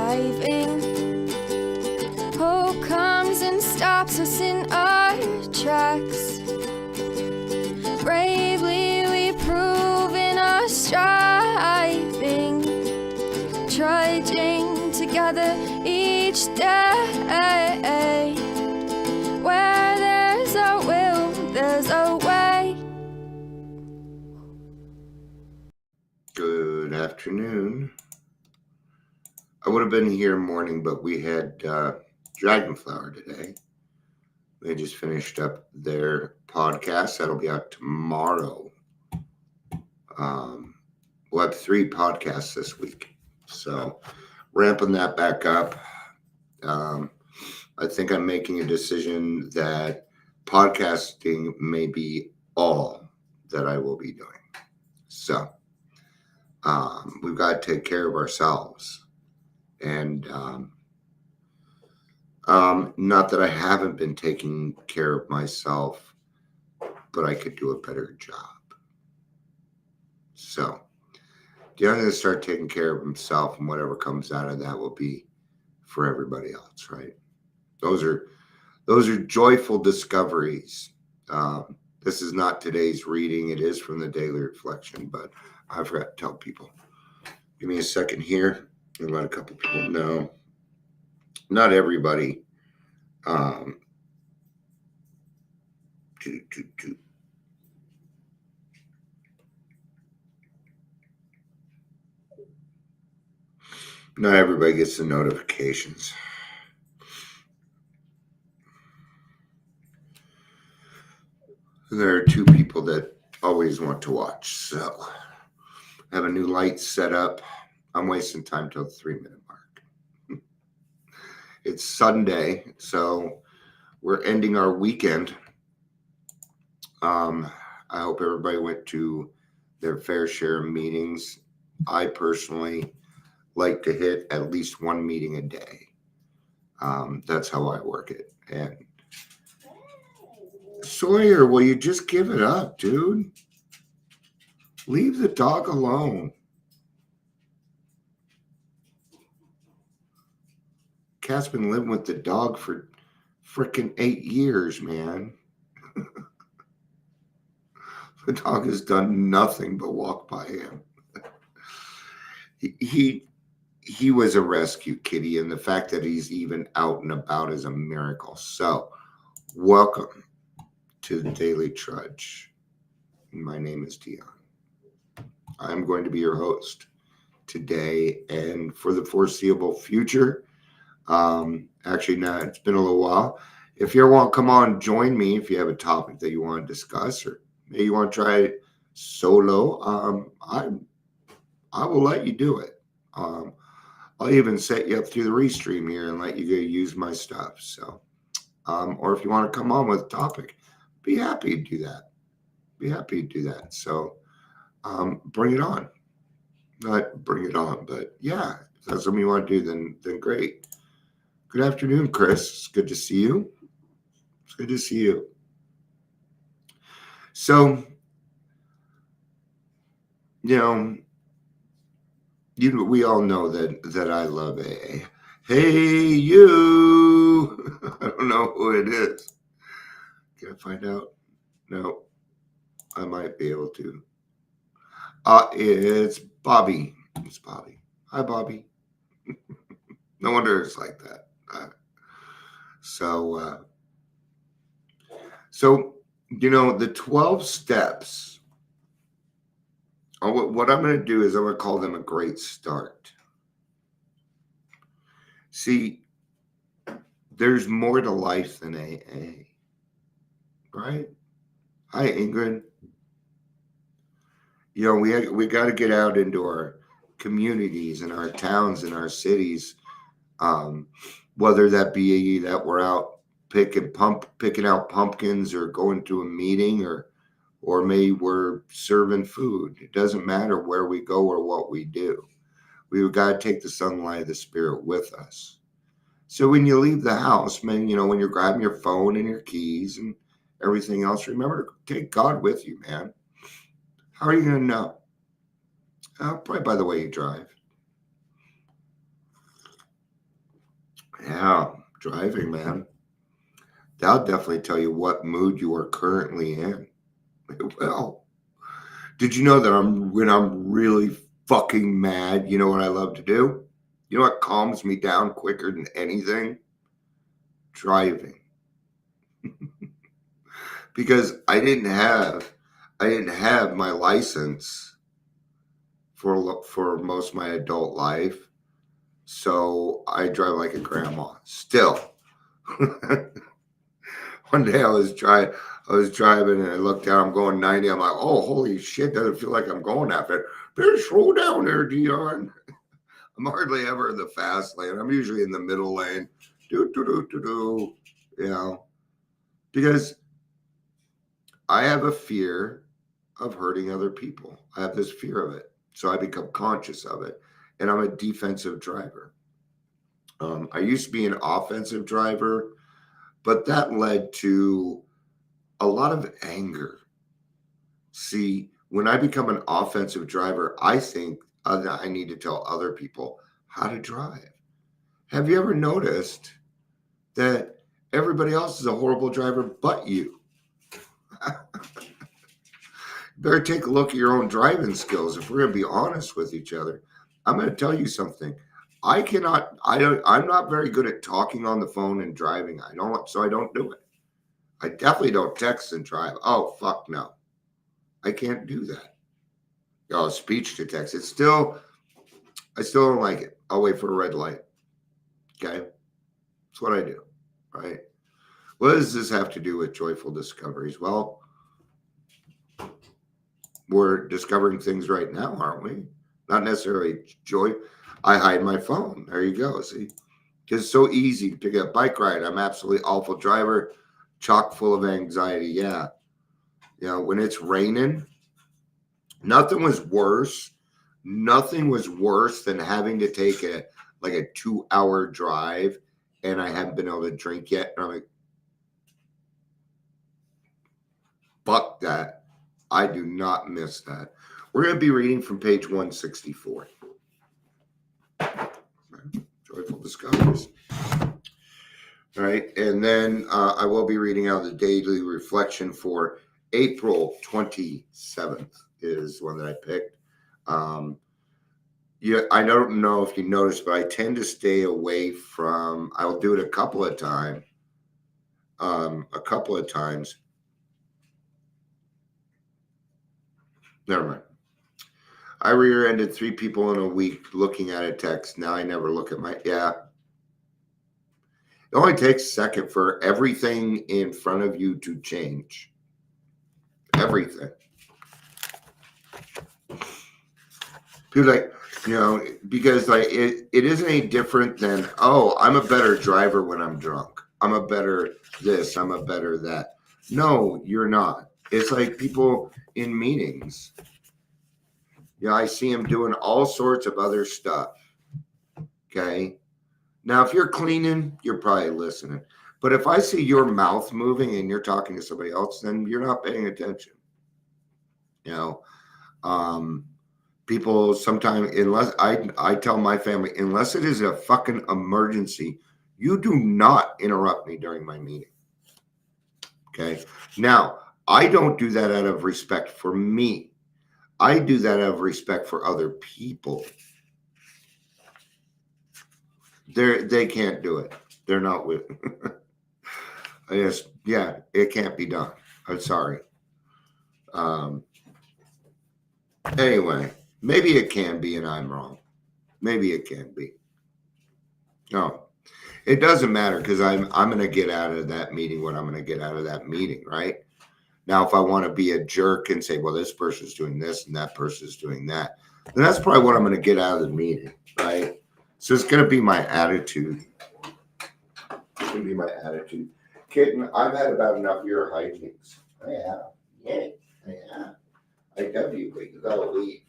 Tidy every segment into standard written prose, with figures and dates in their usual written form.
driving. Hope comes and stops us in our tracks. Bravely we prove in our striving, trudging together each day. Where there's a will, there's a way. Good afternoon. I would have been here morning, but we had Dragonflower today. They just finished up their podcast. That'll be out tomorrow. We'll have 3 podcasts this week. So ramping that back up. I think I'm making a decision that podcasting may be all that I will be doing. So we've got to take care of ourselves. And not that I haven't been taking care of myself, but I could do a better job. So Dean's going to start taking care of himself, and whatever comes out of that will be for everybody else, right? Those are joyful discoveries. This is not today's reading. It is from the Daily Reflection, but I forgot to tell people. Give me a second here and let a couple people know. Not everybody. Not everybody gets the notifications. There are 2 people that always want to watch. So I have a new light set up. I'm wasting time till the 3-minute mark. It's Sunday, so we're ending our weekend. I hope everybody went to their fair share of meetings. I personally like to hit at least 1 meeting a day. That's how I work it. And Sawyer, will you just give it up, dude? Leave the dog alone. Cat's been living with the dog for freaking 8 years, man. The dog has done nothing but walk by him. He was a rescue kitty, and the fact that he's even out and about is a miracle. So, welcome to the Daily Trudge. My name is Dion. I'm going to be your host today and for the foreseeable future. Actually, no, it's been a little while. If you ever want to come on, join me if you have a topic that you want to discuss, or maybe you want to try it solo. I will let you do it. I'll even set you up through the restream here and let you go use my stuff. So, or if you want to come on with a topic, be happy to do that. So, bring it on. Not bring it on, but yeah, if that's something you want to do, then great. Good afternoon, Chris. It's good to see you. So, we all know that I love AA. Hey, you! I don't know who it is. Can I find out? No, I might be able to. It's Bobby. It's Bobby. Hi, Bobby. No wonder it's like that. So the 12 steps. What I'm going to do is I'm going to call them a great start. See, there's more to life than AA, right? Hi, Ingrid. We got to get out into our communities and our towns and our cities, whether that be that we're out picking out pumpkins or going to a meeting or maybe we're serving food. It doesn't matter where we go or what we do. We've got to take the sunlight of the Spirit with us. So when you leave the house, man, when you're grabbing your phone and your keys and everything else, remember to take God with you, man. How are you going to know? Probably by the way you drive. Yeah, driving, man. That'll definitely tell you what mood you are currently in. Well, did you know that when I'm really fucking mad, you know what I love to do? You know what calms me down quicker than anything? Driving. Because I didn't have my license for most of my adult life. So I drive like a grandma. Still. One day I was driving and I looked down, I'm going 90. I'm like, oh holy shit, doesn't feel like I'm going that fast. Better slow down there, Dion. I'm hardly ever in the fast lane. I'm usually in the middle lane. Do do do do do. You know. Because I have a fear of hurting other people. I have this fear of it. So I become conscious of it. And I'm a defensive driver. I used to be an offensive driver, but that led to a lot of anger. See, when I become an offensive driver, I think I need to tell other people how to drive. Have you ever noticed that everybody else is a horrible driver but you? Better take a look at your own driving skills. If we're going to be honest with each other, I'm going to tell you something. I'm not very good at talking on the phone and driving. So I don't do it. I definitely don't text and drive. Oh, fuck no. I can't do that. Oh, speech to text. I still don't like it. I'll wait for a red light. Okay. That's what I do. Right. What does this have to do with joyful discoveries? Well, we're discovering things right now, aren't we? Not necessarily joy. I hide my phone. There you go. See, because it's so easy to get a bike ride. I'm absolutely awful driver, chock full of anxiety. Yeah. You know, when it's raining, nothing was worse. Nothing was worse than having to take a 2-hour drive and I haven't been able to drink yet. And I'm like, fuck that. I do not miss that. We're going to be reading from page 164. Joyful Discoveries. All right. And then I will be reading out the daily reflection for April 27th is one that I picked. Yeah, I don't know if you noticed, but I tend to stay away from, I'll do it a couple of times. Never mind. I rear-ended 3 people in a week looking at a text. Now I never look at my, yeah. It only takes a second for everything in front of you to change. Everything. People like, because it isn't any different than, oh, I'm a better driver when I'm drunk. I'm a better this, I'm a better that. No, you're not. It's like people in meetings. Yeah, I see them doing all sorts of other stuff. Okay. Now, if you're cleaning, you're probably listening. But if I see your mouth moving and you're talking to somebody else, then you're not paying attention. People sometimes, unless I tell my family, unless it is a fucking emergency, you do not interrupt me during my meeting. Okay. Now, I don't do that out of respect for me. I do that out of respect for other people. They can't do it. They're not with. Yeah, it can't be done. I'm sorry. Anyway, maybe it can be, and I'm wrong. Maybe it can be. No, it doesn't matter because I'm going to get out of that meeting what I'm going to get out of that meeting, right? Now, if I want to be a jerk and say, well, this person's doing this and that person's doing that, then that's probably what I'm going to get out of the meeting, right? So it's going to be my attitude. It's going to be my attitude. Kitten, I've had about enough of your hijinks. I have. Yeah, I have. I W, but you got to leave.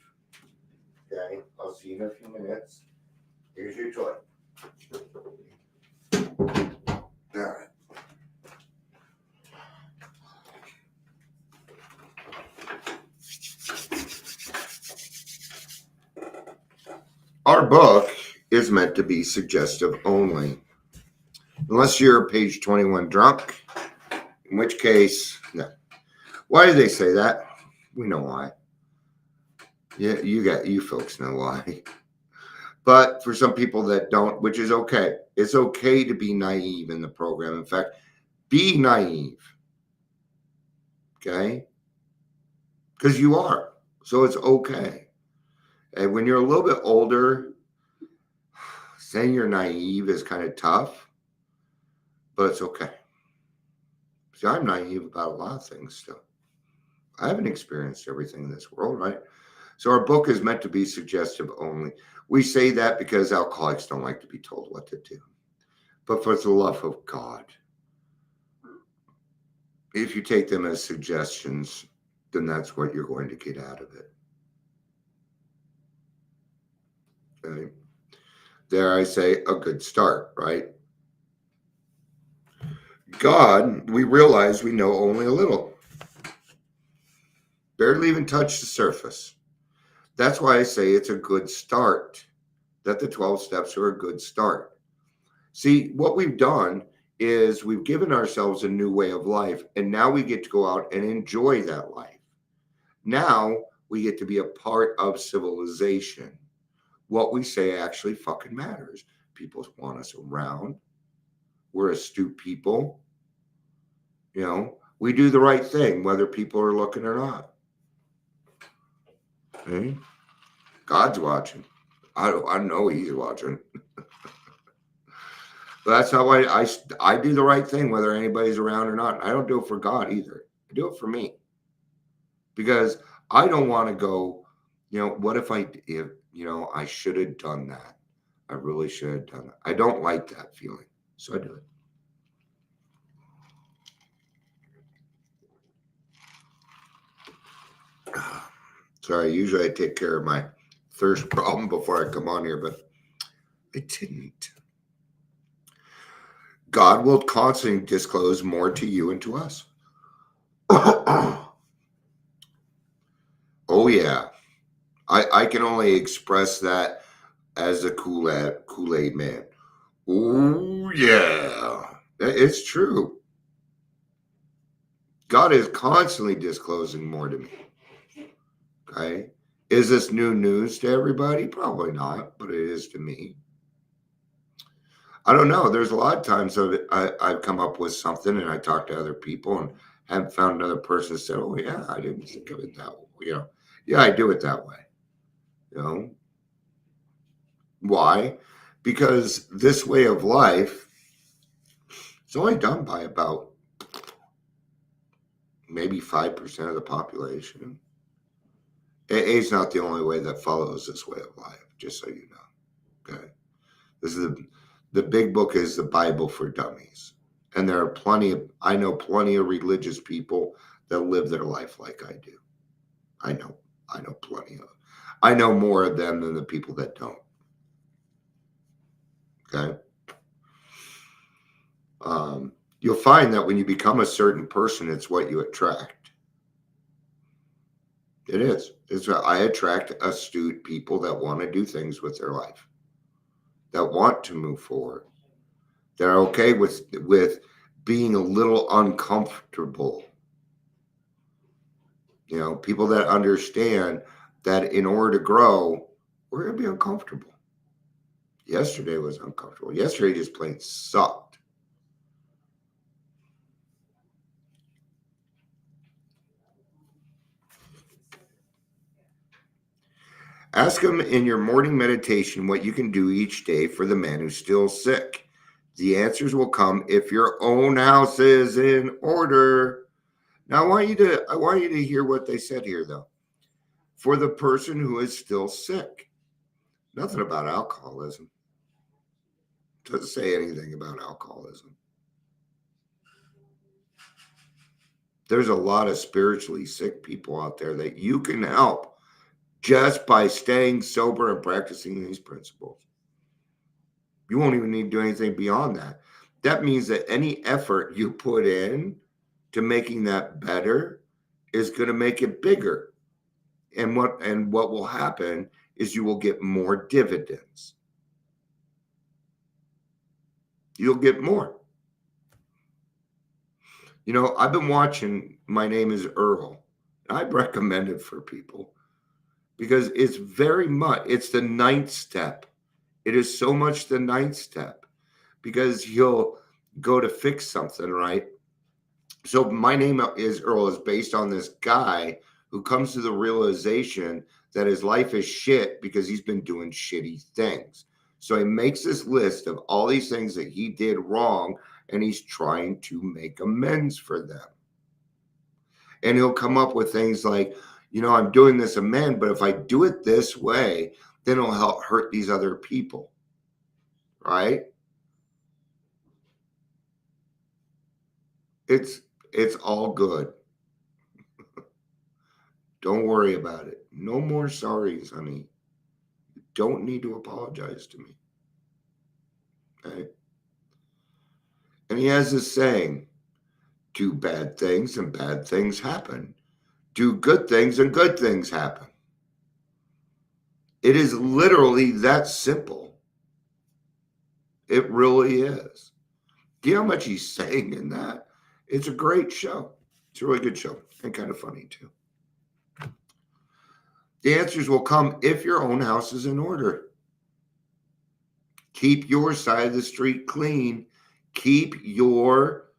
Okay, I'll see you in a few minutes. Here's your toy. All right. Our book is meant to be suggestive only. Unless you're page 21 drunk, in which case, no. Why do they say that? We know why. Yeah, you folks know why. But for some people that don't, which is okay, it's okay to be naive in the program. In fact, be naive, okay? Because you are. So it's okay. And when you're a little bit older, saying you're naive is kind of tough, but it's okay. See, I'm naive about a lot of things still. I haven't experienced everything in this world, right? So our book is meant to be suggestive only. We say that because alcoholics don't like to be told what to do. But for the love of God, if you take them as suggestions, then that's what you're going to get out of it. Okay? There I say a good start, right? God, we realize we know only a little. Barely even touch the surface. That's why I say it's a good start, that the 12 steps are a good start. See, what we've done is we've given ourselves a new way of life, and now we get to go out and enjoy that life. Now we get to be a part of civilization. What we say actually fucking matters. People want us around. We're astute people. You know, we do the right thing, whether people are looking or not. Okay? God's watching. I know he's watching. But that's how I do the right thing, whether anybody's around or not. I don't do it for God either. I do it for me. Because I don't want to go, what if I should have done that. I really should have done that. I don't like that feeling. So I do it. Sorry, usually I take care of my thirst problem before I come on here, but I didn't. God will constantly disclose more to you and to us. Oh, yeah. I can only express that as a Kool-Aid man. Oh, yeah. It's true. God is constantly disclosing more to me. Okay. Is this new news to everybody? Probably not, but it is to me. I don't know. There's a lot of times I've come up with something and I talk to other people and haven't found another person that said, oh, yeah, I didn't think of it that way. Yeah, I do it that way. Why? Because this way of life is only done by about maybe 5% of the population. It's not the only way that follows this way of life, just so you know. Okay. This is the big book is the Bible for dummies. And there are I know plenty of religious people that live their life like I do. I know plenty of them. I know more of them than the people that don't. Okay. You'll find that when you become a certain person, it's what you attract. It is. I attract astute people that want to do things with their life, that want to move forward. They're okay with being a little uncomfortable. People that understand that in order to grow, we're going to be uncomfortable. Yesterday was uncomfortable. Yesterday just plain sucked. Ask him in your morning meditation what you can do each day for the man who's still sick. The answers will come if your own house is in order. Now, I want you to hear what they said here, though. For the person who is still sick. Nothing about alcoholism. Doesn't say anything about alcoholism. There's a lot of spiritually sick people out there that you can help just by staying sober and practicing these principles. You won't even need to do anything beyond that. That means that any effort you put in to making that better is going to make it bigger. And what will happen is you will get more dividends. you'll get more. You know, I've been watching My Name is Earl. I'd recommend it for people because it's it's the ninth step. It is so much the ninth step because he'll go to fix something, right? So My Name is Earl is based on this guy who comes to the realization that his life is shit because he's been doing shitty things. So he makes this list of all these things that he did wrong and he's trying to make amends for them. And he'll come up with things like, you know, I'm doing this amend, but if I do it this way, then it'll help hurt these other people. Right? It's all good. Don't worry about it. No more sorries, honey. You don't need to apologize to me. Okay? And he has this saying, do bad things and bad things happen. Do good things and good things happen. It is literally that simple. It really is. Do you know how much he's saying in that? It's a great show. It's a really good show and kind of funny too. The answers will come if your own house is in order. Keep your side of the street clean. Keep your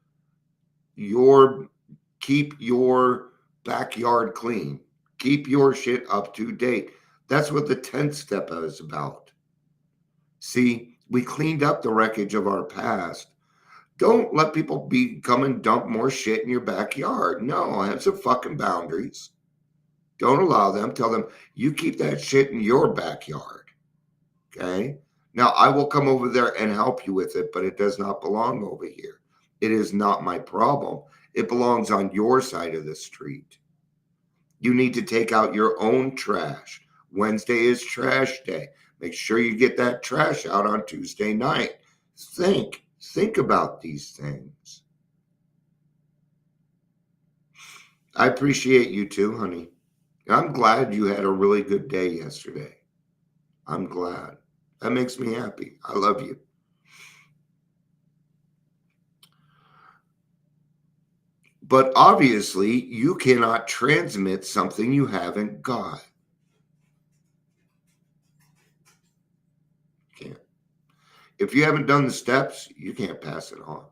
backyard clean. Keep your shit up to date. That's what the 10th step is about. See, we cleaned up the wreckage of our past. Don't let people come and dump more shit in your backyard. No, have some fucking boundaries. Don't allow them. Tell them, you keep that shit in your backyard. Okay? Now, I will come over there and help you with it, but it does not belong over here. It is not my problem. It belongs on your side of the street. You need to take out your own trash. Wednesday is trash day. Make sure you get that trash out on Tuesday night. Think about these things. I appreciate you too, honey. I'm glad you had a really good day yesterday. I'm glad. That makes me happy. I love you. But obviously, you cannot transmit something you haven't got. You can't. If you haven't done the steps, you can't pass it on.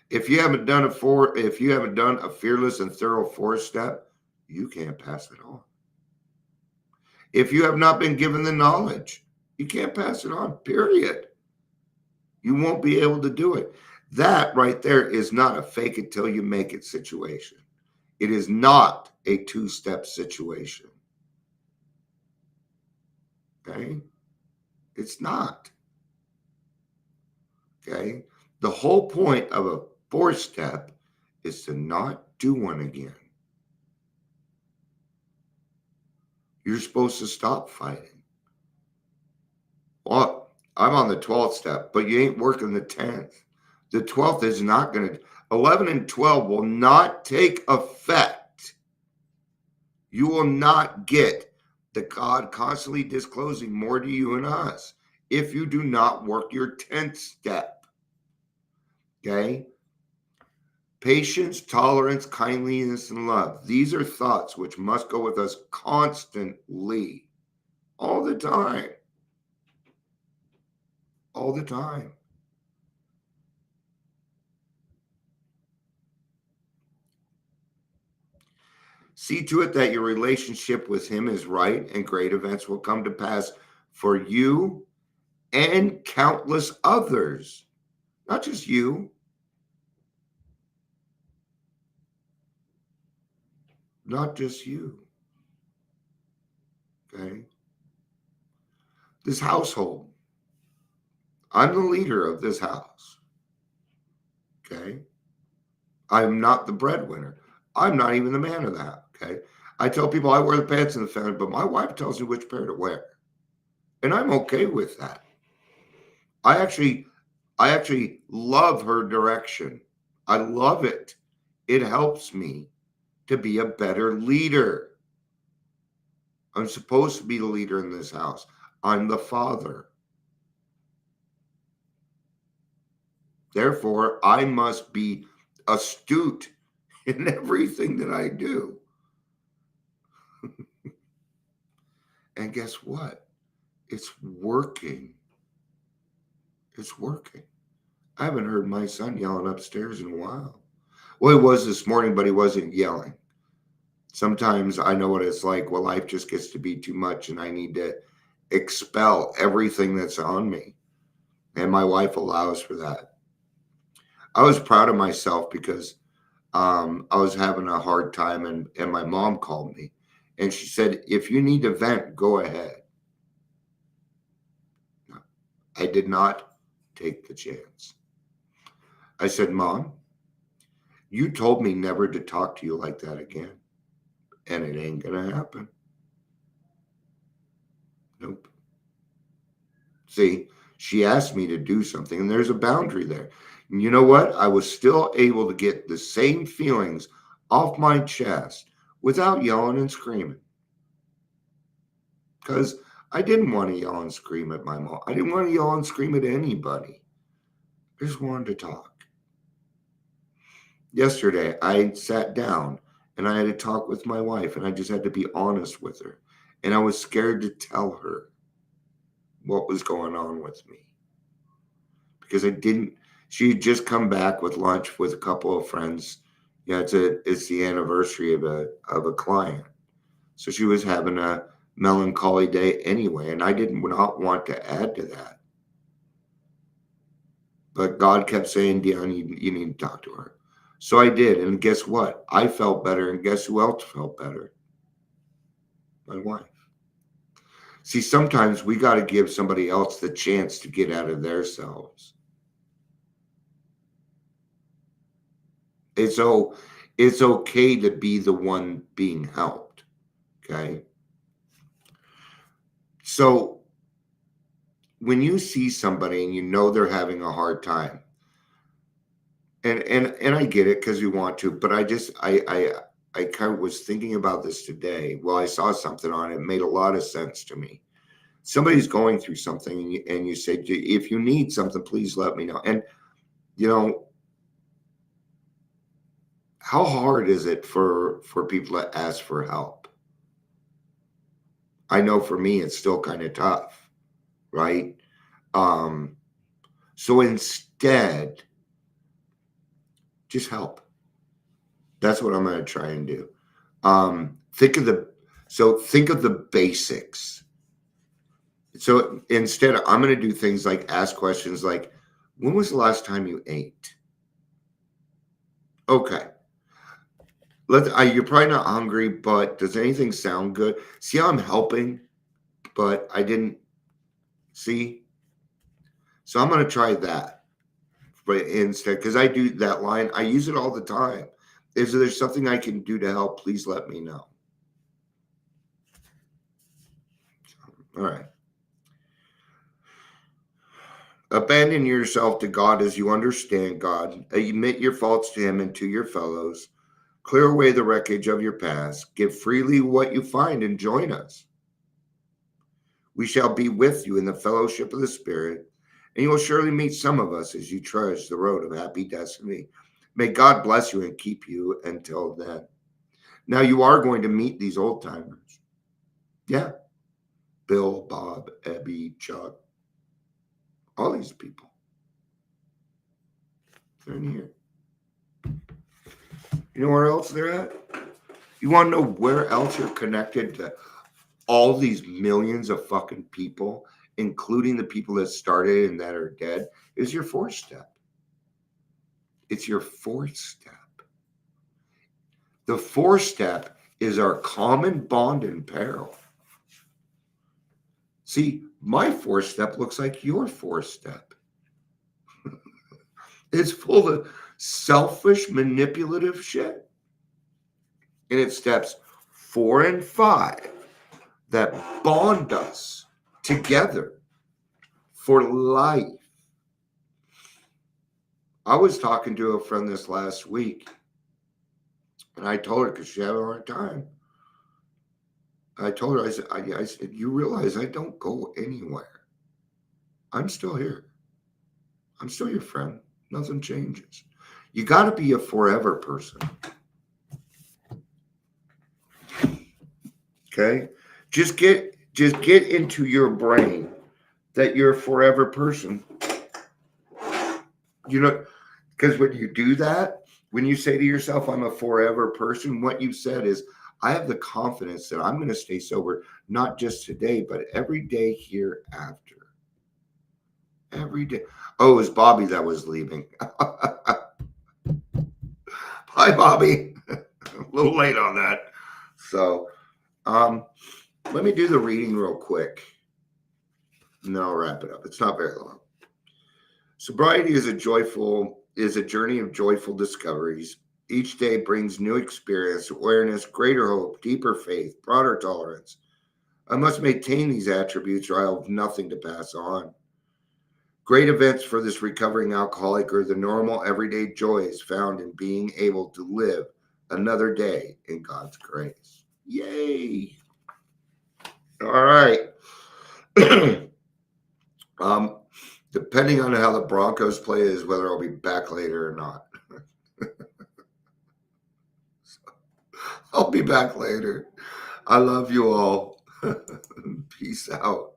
If you haven't done a fearless and thorough 4-step, you can't pass it on. If you have not been given the knowledge, you can't pass it on, period. You won't be able to do it. That right there is not a fake it till you make it situation. It is not a 2-step situation. Okay? It's not. Okay? The whole point of a 4-step is to not do one again. You're supposed to stop fighting. Well, I'm on the 12th step, but you ain't working the 10th. The 12th is not going to, 11 and 12 will not take effect. You will not get the God constantly disclosing more to you and us if you do not work your 10th step. Okay? Patience, tolerance, kindliness, and love. These are thoughts which must go with us constantly, all the time. All the time. See to it that your relationship with him is right, and great events will come to pass for you and countless others. Not just you. Not just you. Okay? This household. I'm the leader of this house. Okay? I'm not the breadwinner. I'm not even the man of the house. Okay? I tell people I wear the pants in the family, but my wife tells me which pair to wear. And I'm okay with that. I actually love her direction. I love it. It helps me to be a better leader. I'm supposed to be the leader in this house. I'm the father. Therefore, I must be astute in everything that I do. And guess what? It's working. It's working. I haven't heard my son yelling upstairs in a while. Well, he was this morning, but he wasn't yelling. Sometimes I know what it's like. Well, life just gets to be too much and I need to expel everything that's on me. And my wife allows for that. I was proud of myself because I was having a hard time and my mom called me and she said, if you need to vent, go ahead. No, I did not take the chance. I said, Mom, you told me never to talk to you like that again. And it ain't going to happen. Nope. See, she asked me to do something and there's a boundary there. And you know what? I was still able to get the same feelings off my chest without yelling and screaming. Because I didn't want to yell and scream at my mom. I didn't want to yell and scream at anybody. I just wanted to talk. Yesterday, I sat down and I had to talk with my wife and I just had to be honest with her. And I was scared to tell her what was going on with me. Because she had just come back with lunch with a couple of friends. Yeah, it's the anniversary of a client. So she was having a melancholy day anyway, and I did not want to add to that. But God kept saying, Dion, you need to talk to her. So I did, and guess what? I felt better, and guess who else felt better? My wife. See, sometimes we got to give somebody else the chance to get out of themselves. It's okay to be the one being helped. Okay. So when you see somebody and you know they're having a hard time, and I get it because you want to, but I kind of was thinking about this today. Well, I saw something on it, it made a lot of sense to me. Somebody's going through something and you say, if you need something, please let me know. And you know, how hard is it for people to ask for help? I know for me, it's still kind of tough, right? So instead, just help. That's what I'm going to try and do. Think of the basics. So instead, I'm going to do things like ask questions like, when was the last time you ate? Okay. You're probably not hungry, but does anything sound good? See how I'm helping, but I didn't see. So I'm going to try that. But instead, because I do that line, I use it all the time. If there's something I can do to help, please let me know. All right. Abandon yourself to God as you understand God. Admit your faults to Him and to your fellows. Clear away the wreckage of your past. Give freely what you find and join us. We shall be with you in the fellowship of the Spirit, and you will surely meet some of us as you trudge the road of happy destiny. May God bless you and keep you until then. Now you are going to meet these old timers. Yeah. Bill, Bob, Ebby, Chuck, all these people. They're in here. You know where else they're at? You want to know where else you're connected to all these millions of fucking people, including the people that started and that are dead? Is your fourth step. It's your fourth step. The fourth step is our common bond in peril. See, my fourth step looks like your fourth step. It's full of selfish, manipulative shit. And it's steps 4 and 5 that bond us together for life. I was talking to a friend this last week, and I told her because she had a hard time. I told her, I said, you realize I don't go anywhere. I'm still here. I'm still your friend. Nothing changes. You got to be a forever person. Okay? Just get into your brain that you're a forever person. You know, because when you do that, when you say to yourself, I'm a forever person, what you've said is, I have the confidence that I'm going to stay sober, not just today, but every day hereafter. Every day. Oh, it was Bobby that was leaving. Hi, Bobby. A little late on that. So, let me do the reading real quick, and then I'll wrap it up. It's not very long. Sobriety is a journey of joyful discoveries. Each day brings new experience, awareness, greater hope, deeper faith, broader tolerance. I must maintain these attributes or I'll have nothing to pass on. Great events for this recovering alcoholic are the normal everyday joys found in being able to live another day in God's grace. Yay! All right. Depending on how the Broncos play is whether I'll be back later or not. I'll be back later. I love you all. Peace out.